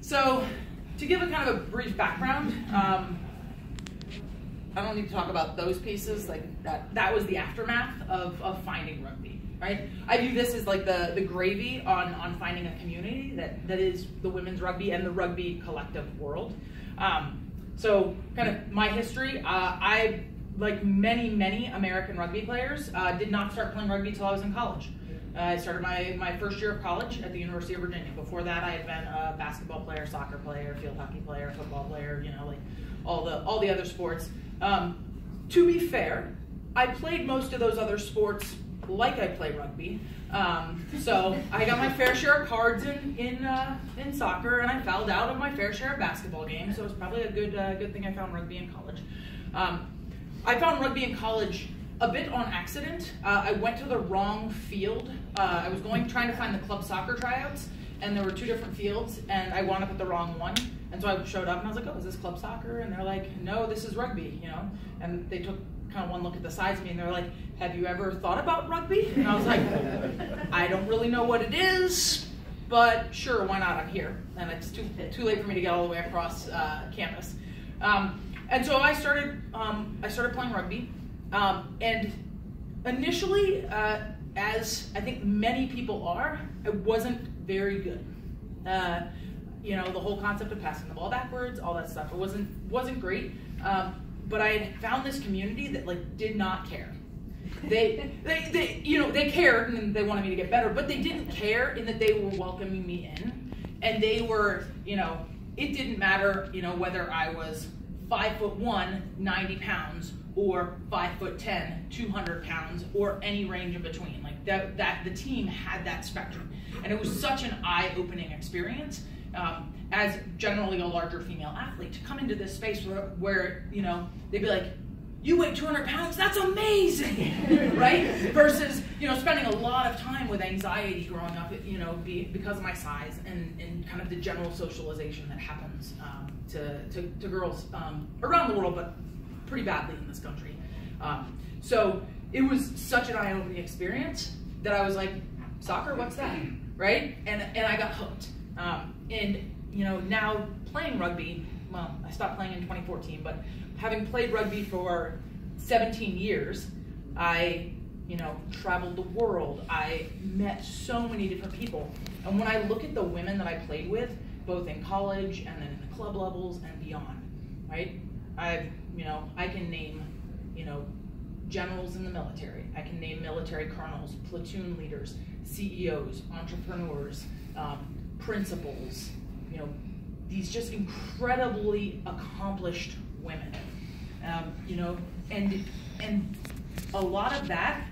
So, to give a kind of a brief background, I don't need to talk about those pieces. Like that was the aftermath of finding rugby, right? I view this as like the gravy on finding a community that is the women's rugby and the rugby collective world. So, kind of my history. I, like many American rugby players, did not start playing rugby until I was in college. I started my first year of college at the University of Virginia. Before that, I had been a basketball player, soccer player, field hockey player, football player, you know, like all the other sports. To be fair, I played most of those other sports like I play rugby. So I got my fair share of cards in soccer, and I fouled out of my fair share of basketball games. So it was probably a good thing I found rugby in college. I found rugby in college a bit on accident. I went to the wrong field. I was trying to find the club soccer tryouts, and there were 2 different fields, and I wound up at the wrong one. And so I showed up, and I was like, "Oh, is this club soccer?" And they're like, "No, this is rugby," you know. And they took kind of one look at the sides of me, and they're like, "Have you ever thought about rugby?" And I was like, "I don't really know what it is, but sure, why not? I'm here." And it's too late for me to get all the way across campus. And so I started playing rugby. And initially, as I think many people are, I wasn't very good. You know, the whole concept of passing the ball backwards, all that stuff, it wasn't great. But I had found this community that like did not care. They you know, they cared and they wanted me to get better, but they didn't care in that they were welcoming me in, and they were, you know, it didn't matter, you know, whether I was 5'1", 90 pounds, or 5'10", 200 pounds, or any range in between. Like that the team had that spectrum, and it was such an eye-opening experience. As generally a larger female athlete, to come into this space where you know, they'd be like, "You weigh 200 pounds, that's amazing," right? Versus, you know, spending a lot of time with anxiety growing up, you know, because of my size and kind of the general socialization that happens to girls around the world, but pretty badly in this country. So it was such an eye-opening experience that I was like, "Soccer, what's that?" Right? And I got hooked. And you know, now playing rugby, well, I stopped playing in 2014, but having played rugby for 17 years, I, you know, traveled the world. I met so many different people. And when I look at the women that I played with, both in college and then in the club levels and beyond, right? You know, I can name, you know, generals in the military. I can name military colonels, platoon leaders, CEOs, entrepreneurs, principals, you know, these just incredibly accomplished women, you know, and a lot of that,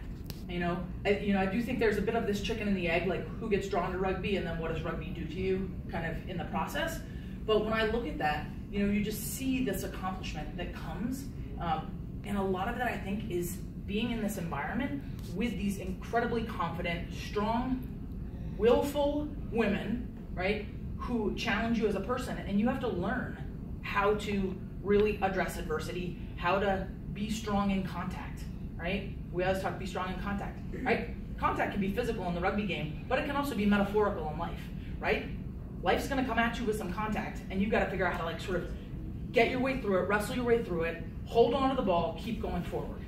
you know, I do think there's a bit of this chicken and the egg, like who gets drawn to rugby and then what does rugby do to you, kind of in the process. But when I look at that, you know, you just see this accomplishment that comes, and a lot of that I think is being in this environment with these incredibly confident, strong, willful women, right, who challenge you as a person, and you have to learn how to really address adversity, how to be strong in contact, right? We always talk be strong in contact, right? Contact can be physical in the rugby game, but it can also be metaphorical in life, right? Life's gonna come at you with some contact, and you've gotta figure out how to like sort of get your way through it, wrestle your way through it, hold on to the ball, keep going forward.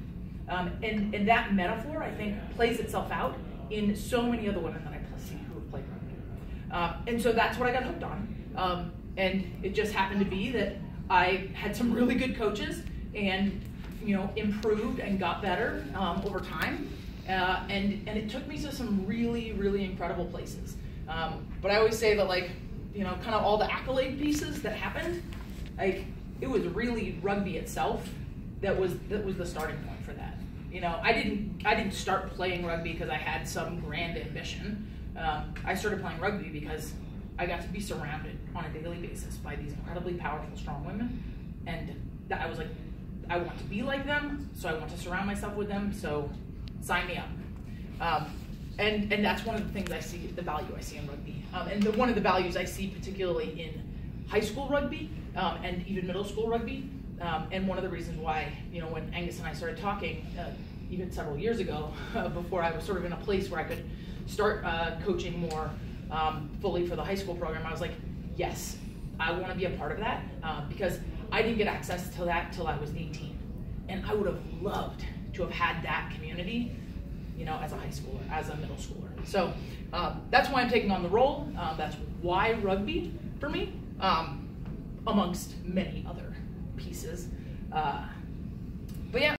And that metaphor, I think, plays itself out in so many of the women that I see who have played rugby. And so that's what I got hooked on. And it just happened to be that I had some really good coaches and, you know, improved and got better over time. And it took me to some really, really incredible places. But I always say that, like, you know, kind of all the accolade pieces that happened, like, it was really rugby itself that was the starting point for that. You know, I didn't start playing rugby because I had some grand ambition. I started playing rugby because I got to be surrounded on a daily basis by these incredibly powerful, strong women, and I was like, I want to be like them, so I want to surround myself with them, so sign me up. And that's one of the things I see, the value I see in rugby. And one of the values I see particularly in high school rugby and even middle school rugby. And one of the reasons why, you know, when Angus and I started talking, even several years ago, before I was sort of in a place where I could start coaching more fully for the high school program, I was like, yes, I want to be a part of that because I didn't get access to that till I was 18. And I would have loved to have had that community, as a high schooler, as a middle schooler. So that's why I'm taking on the role. That's why rugby for me, amongst many other pieces. But yeah.